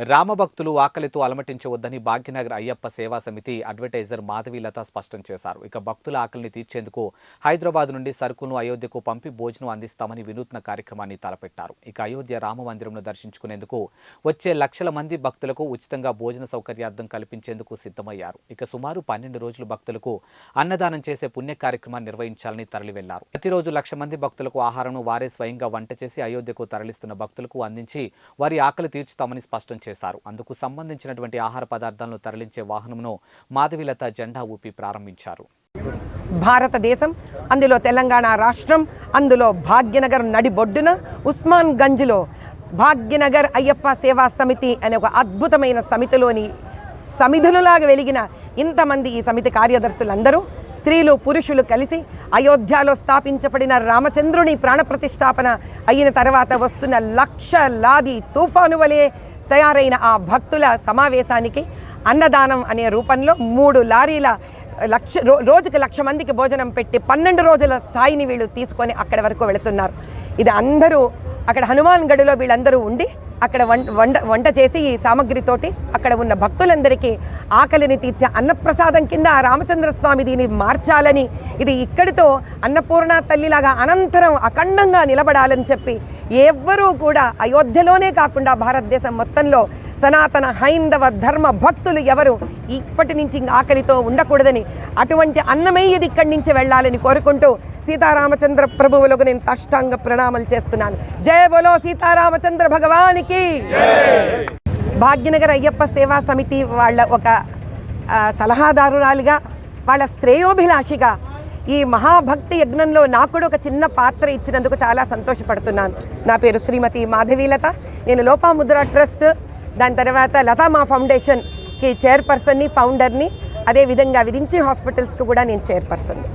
రామభక్తులు ఆకలితో అలమటించవద్దని భాగ్యనగర్ అయ్యప్ప సేవా సమితి అడ్వర్టైజర్ మాధవీలత స్పష్టం చేశారు. ఇక భక్తుల ఆకలిని తీర్చేందుకు హైదరాబాద్ నుండి సరుకులను అయోధ్యకు పంపి భోజనం అందిస్తామని వినూత్న కార్యక్రమాన్ని తలపెట్టారు. ఇక అయోధ్య రామ మందిరంను దర్శించుకునేందుకు వచ్చే లక్షల మంది భక్తులకు ఉచితంగా భోజన సౌకర్యార్థం కల్పించేందుకు సిద్ధమయ్యారు. ఇక సుమారు 12 రోజులు భక్తులకు అన్నదానం చేసే పుణ్య కార్యక్రమాన్ని నిర్వహించాలని తరలి వెళ్లారు. ప్రతిరోజు 1,00,000 మంది భక్తులకు ఆహారంను వారే స్వయంగా వంట చేసి అయోధ్యకు తరలిస్తున్న భక్తులకు అందించి వారి ఆకలి తీర్చుతామని స్పష్టం చేశారు. అందుకు సంబంధించినటువంటి ఆహార పదార్థాలను తరలించే వాహనంను మాధవీలత జెండా ఊపి ప్రారంభించారు. భారతదేశం, అందులో తెలంగాణ రాష్ట్రం, అందులో భాగ్యనగర్ నడిబొడ్డున ఉస్మాన్ గంజ్లో భాగ్యనగర్ అయ్యప్ప సేవా సమితి అనే ఒక అద్భుతమైన సమితిలోని సమిధులులాగా వెలిగిన ఇంతమంది ఈ సమితి కార్యదర్శులందరూ స్త్రీలు పురుషులు కలిసి అయోధ్యలో స్థాపించబడిన రామచంద్రుని ప్రాణప్రతిష్ఠాపన అయిన తర్వాత వస్తున్న లక్షలాది తుఫాను వలె తయారైన ఆ భక్తుల సమావేశానికి అన్నదానం అనే రూపంలో 3 లారీల రోజుకి 1,00,000 మందికి భోజనం పెట్టి 12 రోజుల స్థాయిని వీళ్ళు తీసుకొని అక్కడి వరకు వెళుతున్నారు. ఇది అందరూ అక్కడ హనుమాన్ గడిలో వీళ్ళందరూ ఉండి అక్కడ వంట చేసి ఈ సామగ్రితోటి అక్కడ ఉన్న భక్తులందరికీ ఆకలిని తీర్చే అన్నప్రసాదం కింద రామచంద్ర స్వామి దీన్ని మార్చాలని, ఇది ఇక్కడితో అన్నపూర్ణ తల్లిలాగా అనంతరం అఖండంగా నిలబడాలని చెప్పి ఎవ్వరూ కూడా అయోధ్యలోనే కాకుండా భారతదేశం మొత్తంలో సనాతన హైందవ ధర్మ భక్తులు ఎవరు ఇప్పటి నుంచి ఆకలితో ఉండకూడదని, అటువంటి అన్నమే ఇది ఇక్కడి నుంచి వెళ్ళాలని కోరుకుంటూ సీతారామచంద్ర ప్రభువులకు నేను సాష్టాంగ ప్రణామాలు చేస్తున్నాను. జయ బోలో సీతారామచంద్ర భగవానికి. భాగ్యనగర్ అయ్యప్ప సేవా సమితి వాళ్ళ ఒక సలహాదారురాలుగా, వాళ్ళ శ్రేయోభిలాషిగా ఈ మహాభక్తి యజ్ఞంలో నాకు కూడా ఒక చిన్న పాత్ర ఇచ్చినందుకు చాలా సంతోషపడుతున్నాను. నా పేరు శ్రీమతి మాధవీలత. నేను లోపాముద్ర ట్రస్ట్, దాని తర్వాత లతామా ఫౌండేషన్కి చైర్పర్సన్ని, ఫౌండర్ని, అదేవిధంగా విరించి హాస్పిటల్స్కి కూడా నేను చైర్పర్సన్ని.